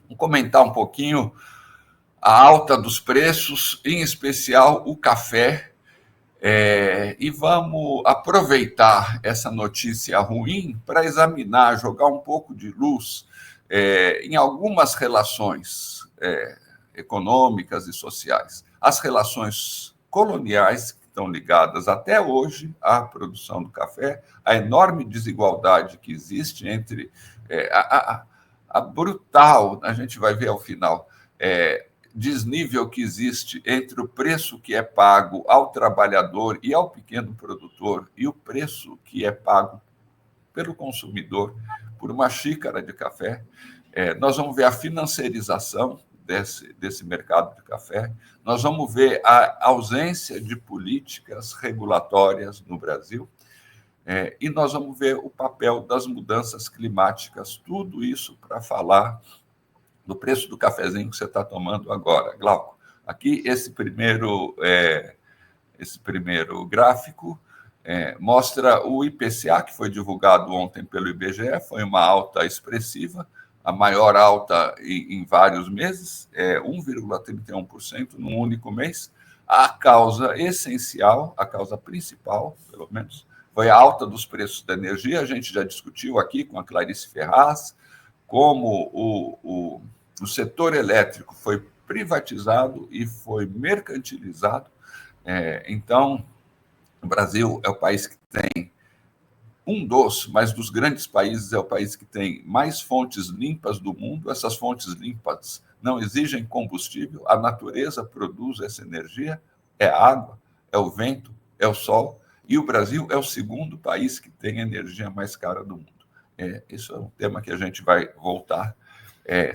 Vamos comentar um pouquinho a alta dos preços, em especial o café, e vamos aproveitar essa notícia ruim para examinar, jogar um pouco de luz em algumas relações econômicas e sociais. As relações coloniais que estão ligadas até hoje à produção do café, a enorme desigualdade que existe entre a brutal, a gente vai ver ao final, desnível que existe entre o preço que é pago ao trabalhador e ao pequeno produtor e o preço que é pago pelo consumidor por uma xícara de café. Nós vamos ver a financiarização desse mercado de café, nós vamos ver a ausência de políticas regulatórias no Brasil, e nós vamos ver o papel das mudanças climáticas, tudo isso para falar do preço do cafezinho que você está tomando agora. Glauco, aqui esse primeiro gráfico mostra o IPCA, que foi divulgado ontem pelo IBGE, foi uma alta expressiva, a maior alta em vários meses, 1,31% num único mês. A causa essencial, a causa principal, pelo menos, foi a alta dos preços da energia. A gente já discutiu aqui com a Clarice Ferraz como o setor elétrico foi privatizado e foi mercantilizado. Então, o Brasil é o país que tem mas dos grandes países, é o país que tem mais fontes limpas do mundo. Essas fontes limpas não exigem combustível, a natureza produz essa energia, é a água, é o vento, é o sol, e o Brasil é o segundo país que tem a energia mais cara do mundo. Isso é um tema que a gente vai voltar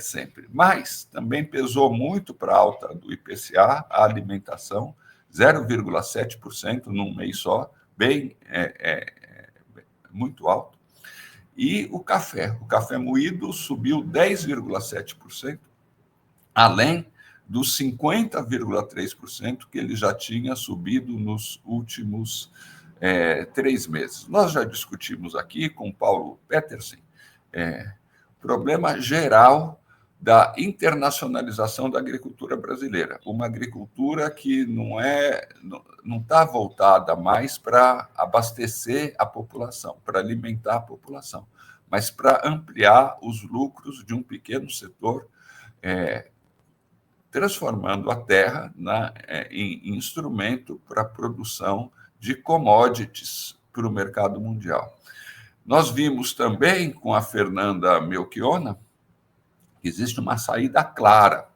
sempre. Mas também pesou muito para a alta do IPCA a alimentação, 0,7% num mês só, muito alto. E o café moído subiu 10,7%, além dos 50,3% que ele já tinha subido nos últimos 3 meses. Nós já discutimos aqui com o Paulo Petersen o problema geral da internacionalização da agricultura brasileira, uma agricultura que não está voltada mais para abastecer a população, para alimentar a população, mas para ampliar os lucros de um pequeno setor, transformando a terra em instrumento para a produção de commodities para o mercado mundial. Nós vimos também com a Fernanda Melchiona que existe uma saída clara,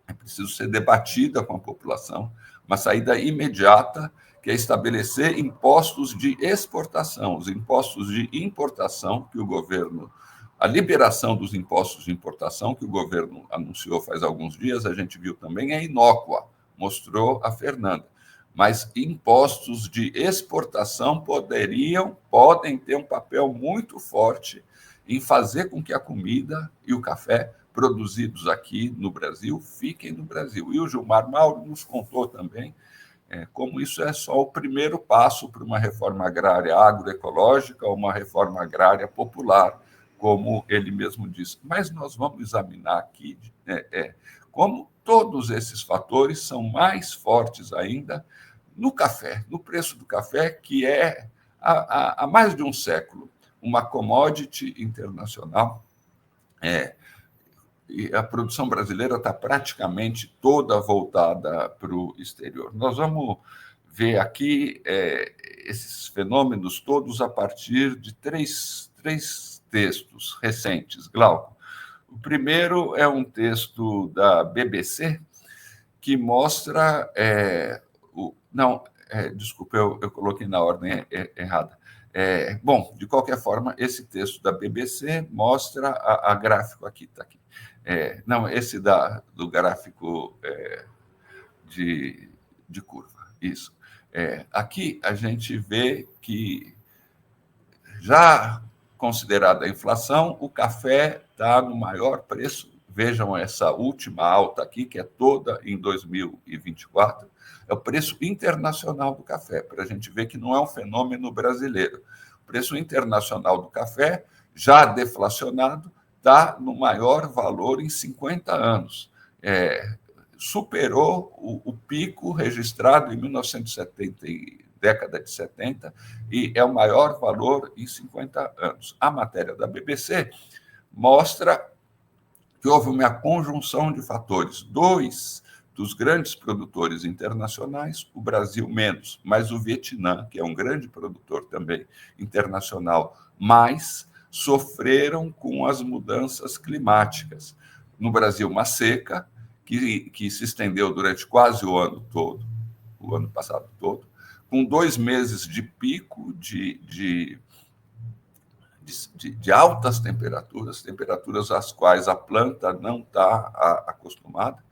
é preciso ser debatida com a população, uma saída imediata, que é estabelecer impostos de exportação. Os impostos de importação que o governo, a liberação dos impostos de importação que o governo anunciou faz alguns dias, a gente viu também, é inócua, mostrou a Fernanda. Mas impostos de exportação podem ter um papel muito forte em fazer com que a comida e o café produzidos aqui no Brasil fiquem no Brasil. E o Gilmar Mauro nos contou também como isso é só o primeiro passo para uma reforma agrária agroecológica ou uma reforma agrária popular, como ele mesmo disse. Mas nós vamos examinar aqui como todos esses fatores são mais fortes ainda no café, no preço do café, que é, há mais de um século, uma commodity internacional, e a produção brasileira está praticamente toda voltada para o exterior. Nós vamos ver aqui esses fenômenos todos a partir de três textos recentes, Glauco. O primeiro é um texto da BBC que mostra... desculpa, eu coloquei na ordem errada. Bom, de qualquer forma, esse texto da BBC mostra a gráfico aqui, está aqui. Esse do gráfico de curva, isso. Aqui a gente vê que, já considerada a inflação, o café está no maior preço. Vejam essa última alta aqui, que é toda em 2024, é o preço internacional do café, para a gente ver que não é um fenômeno brasileiro. O preço internacional do café, já deflacionado, está no maior valor em 50 anos. Superou o pico registrado em 1970, década de 70, e é o maior valor em 50 anos. A matéria da BBC mostra que houve uma conjunção de fatores. Dois dos grandes produtores internacionais, o Brasil menos, mas o Vietnã, que é um grande produtor também internacional, mais sofreram com as mudanças climáticas. No Brasil, uma seca que se estendeu durante quase o ano todo, o ano passado todo, com 2 meses de pico de altas temperaturas, temperaturas às quais a planta não está acostumada,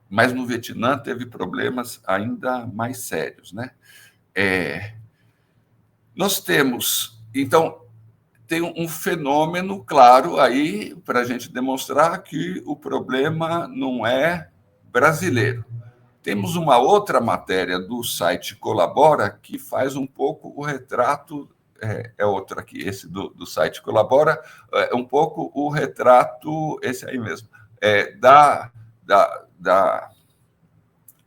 mas no Vietnã teve problemas ainda mais sérios, né? Nós temos, então, tem um fenômeno claro aí para a gente demonstrar que o problema não é brasileiro. Temos uma outra matéria do site Colabora que faz um pouco o retrato, outra aqui, esse do site Colabora, um pouco o retrato, esse aí mesmo, da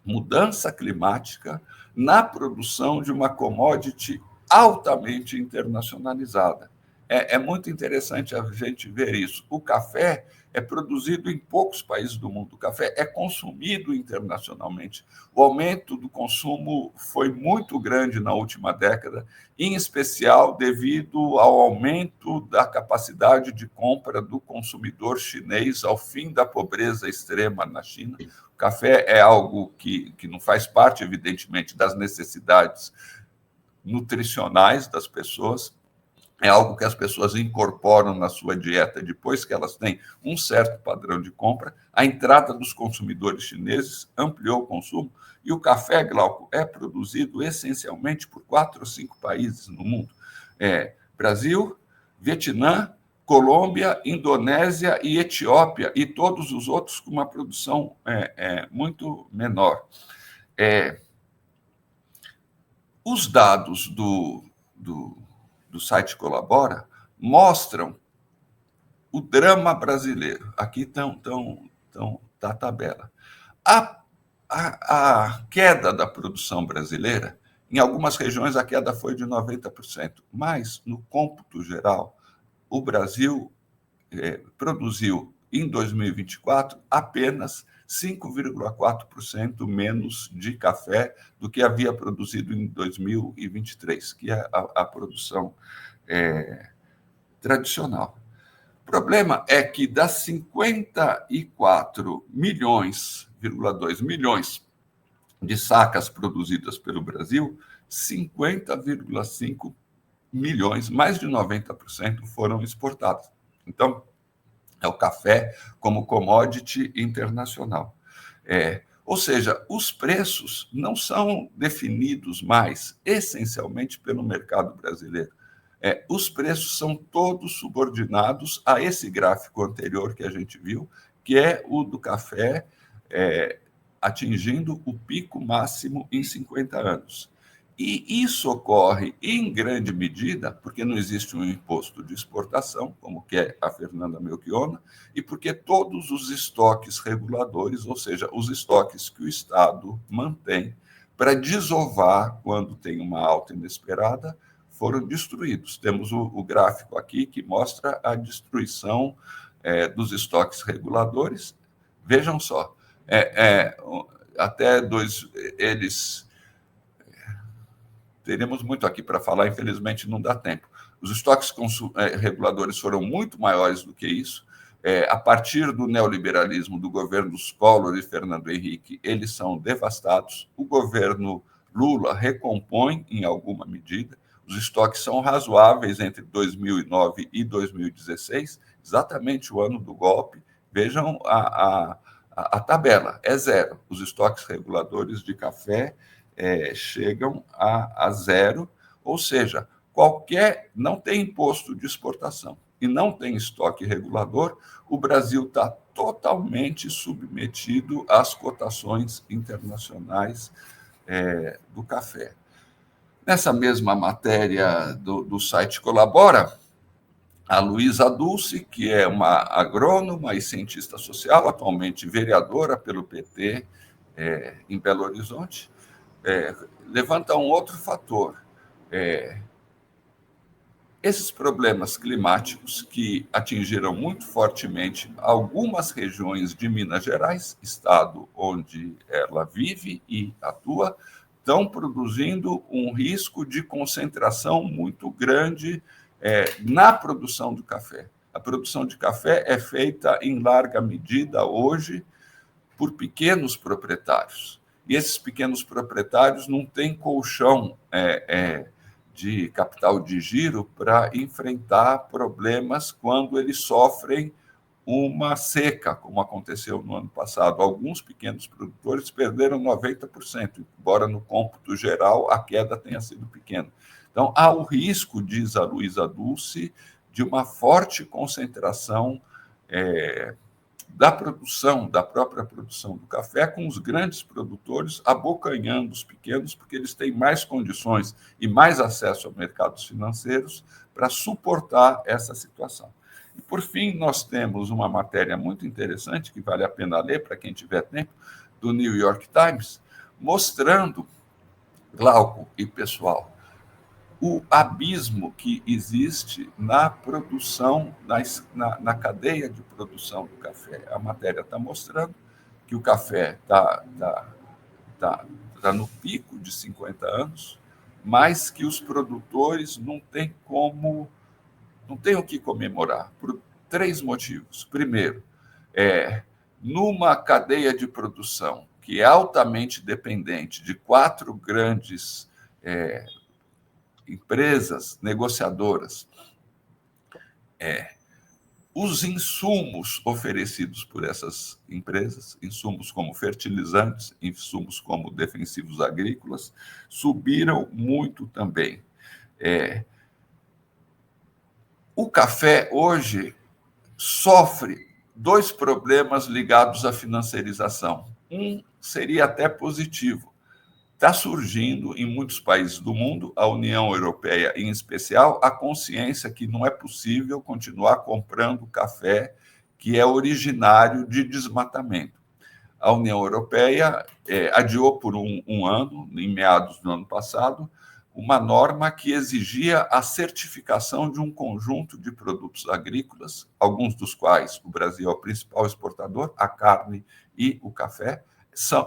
mudança climática na produção de uma commodity altamente internacionalizada. É muito interessante a gente ver isso. O café é produzido em poucos países do mundo. O café é consumido internacionalmente. O aumento do consumo foi muito grande na última década, em especial devido ao aumento da capacidade de compra do consumidor chinês ao fim da pobreza extrema na China. O café é algo que não faz parte, evidentemente, das necessidades nutricionais das pessoas, é algo que as pessoas incorporam na sua dieta depois que elas têm um certo padrão de compra. A entrada dos consumidores chineses ampliou o consumo, e o café, Glauco, é produzido essencialmente por 4 ou 5 países no mundo. Brasil, Vietnã, Colômbia, Indonésia e Etiópia, e todos os outros com uma produção muito menor. Os dados do site Colabora mostram o drama brasileiro. Aqui está a tabela. A queda da produção brasileira, em algumas regiões a queda foi de 90%, mas, no cômputo geral, o Brasil produziu, em 2024, apenas 5,4% menos de café do que havia produzido em 2023, que é a produção tradicional. O problema é que das 54,2 milhões de sacas produzidas pelo Brasil, 50,5 milhões, mais de 90%, foram exportadas. Então, é o café como commodity internacional. Ou seja, os preços não são definidos mais essencialmente pelo mercado brasileiro. Os preços são todos subordinados a esse gráfico anterior que a gente viu, que é o do café atingindo o pico máximo em 50 anos. E isso ocorre, em grande medida, porque não existe um imposto de exportação, como quer a Fernanda Melchiona, e porque todos os estoques reguladores, ou seja, os estoques que o Estado mantém para desovar quando tem uma alta inesperada, foram destruídos. Temos o gráfico aqui que mostra a destruição dos estoques reguladores. Vejam só, até eles... Teremos muito aqui para falar, infelizmente não dá tempo. Os estoques reguladores foram muito maiores do que isso. A partir do neoliberalismo do governo Collor e Fernando Henrique, eles são devastados. O governo Lula recompõe em alguma medida. Os estoques são razoáveis entre 2009 e 2016, exatamente o ano do golpe. Vejam a tabela, é zero. Os estoques reguladores de café chegam a zero, ou seja, não tem imposto de exportação e não tem estoque regulador, o Brasil está totalmente submetido às cotações internacionais do café. Nessa mesma matéria do site Colabora, a Luísa Dulce, que é uma agrônoma e cientista social, atualmente vereadora pelo PT em Belo Horizonte, levanta um outro fator. Esses problemas climáticos que atingiram muito fortemente algumas regiões de Minas Gerais, estado onde ela vive e atua, estão produzindo um risco de concentração muito grande na produção do café. A produção de café é feita em larga medida hoje por pequenos proprietários. E esses pequenos proprietários não têm colchão de capital de giro para enfrentar problemas quando eles sofrem uma seca, como aconteceu no ano passado. Alguns pequenos produtores perderam 90%, embora no cômputo geral a queda tenha sido pequena. Então, há o risco, diz a Luísa Dulce, de uma forte concentração da produção, da própria produção do café, com os grandes produtores abocanhando os pequenos, porque eles têm mais condições e mais acesso a mercados financeiros para suportar essa situação. E, por fim, nós temos uma matéria muito interessante, que vale a pena ler para quem tiver tempo, do New York Times, mostrando, Glauco e pessoal, o abismo que existe na produção, na cadeia de produção do café. A matéria está mostrando que o café está no pico de 50 anos, mas que os produtores não têm o que comemorar, por 3 motivos. Primeiro, numa cadeia de produção que é altamente dependente de 4 grandes empresas negociadoras, os insumos oferecidos por essas empresas, insumos como fertilizantes, insumos como defensivos agrícolas, subiram muito também. O café hoje sofre 2 problemas ligados à financiarização. Um seria até positivo. Está surgindo em muitos países do mundo, a União Europeia em especial, a consciência que não é possível continuar comprando café que é originário de desmatamento. A União Europeia adiou por um ano, em meados do ano passado, uma norma que exigia a certificação de um conjunto de produtos agrícolas, alguns dos quais o Brasil é o principal exportador, a carne e o café.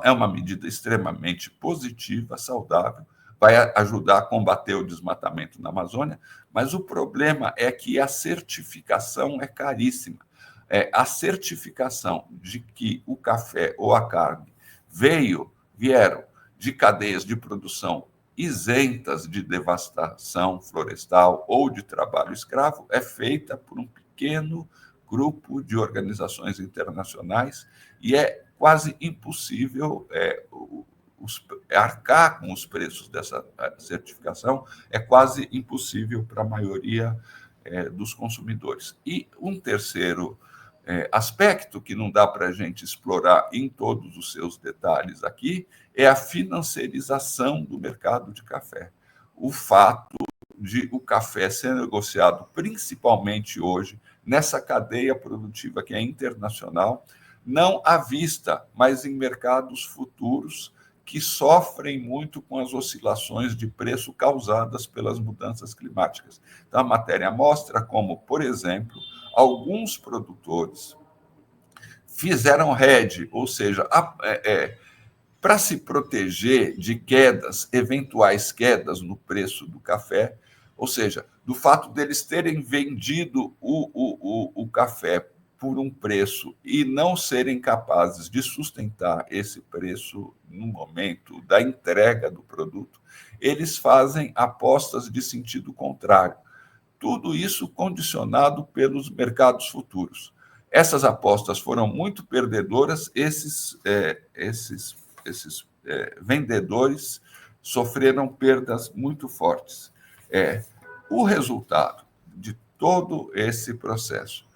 É uma medida extremamente positiva, saudável, vai ajudar a combater o desmatamento na Amazônia, mas o problema é que a certificação é caríssima. A certificação de que o café ou a carne vieram de cadeias de produção isentas de devastação florestal ou de trabalho escravo é feita por um pequeno grupo de organizações internacionais e é quase impossível arcar com os preços dessa certificação, é quase impossível para a maioria dos consumidores. E um terceiro aspecto que não dá para a gente explorar em todos os seus detalhes aqui é a financiarização do mercado de café. O fato de o café ser negociado principalmente hoje nessa cadeia produtiva que é internacional, não à vista, mas em mercados futuros que sofrem muito com as oscilações de preço causadas pelas mudanças climáticas. Então, a matéria mostra como, por exemplo, alguns produtores fizeram hedge, ou seja, para se proteger de quedas, eventuais quedas no preço do café, ou seja, do fato deles terem vendido o café por um preço e não serem capazes de sustentar esse preço no momento da entrega do produto, eles fazem apostas de sentido contrário. Tudo isso condicionado pelos mercados futuros. Essas apostas foram muito perdedoras, esses vendedores sofreram perdas muito fortes. O resultado de todo esse processo,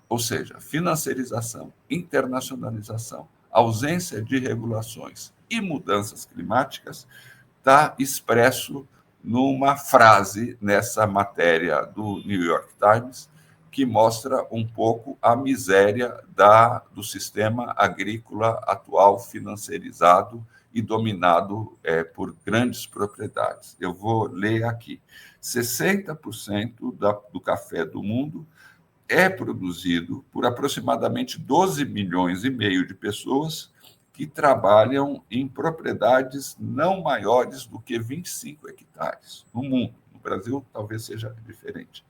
ou seja, financiarização, internacionalização, ausência de regulações e mudanças climáticas, está expresso numa frase nessa matéria do New York Times, que mostra um pouco a miséria do sistema agrícola atual, financiarizado e dominado por grandes propriedades. Eu vou ler aqui. 60% do café do mundo é produzido por aproximadamente 12 milhões e meio de pessoas que trabalham em propriedades não maiores do que 25 hectares no mundo. No Brasil, talvez seja diferente.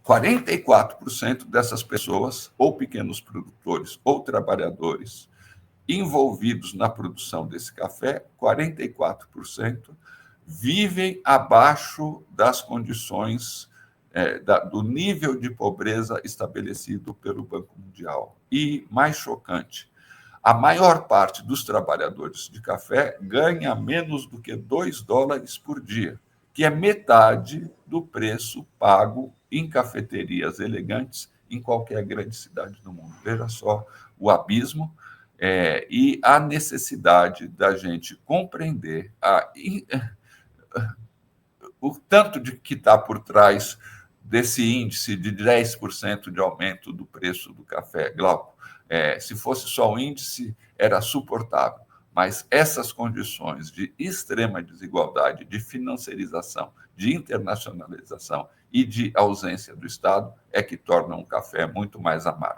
44% dessas pessoas, ou pequenos produtores, ou trabalhadores envolvidos na produção desse café, 44% vivem abaixo das condições do nível de pobreza estabelecido pelo Banco Mundial. E, mais chocante, a maior parte dos trabalhadores de café ganha menos do que $2 por dia, que é metade do preço pago em cafeterias elegantes em qualquer grande cidade do mundo. Veja só o abismo e a necessidade da gente compreender o tanto de que está por trás desse índice de 10% de aumento do preço do café, Glauco. Se fosse só o índice, era suportável. Mas essas condições de extrema desigualdade, de financiarização, de internacionalização e de ausência do Estado é que tornam o café muito mais amargo.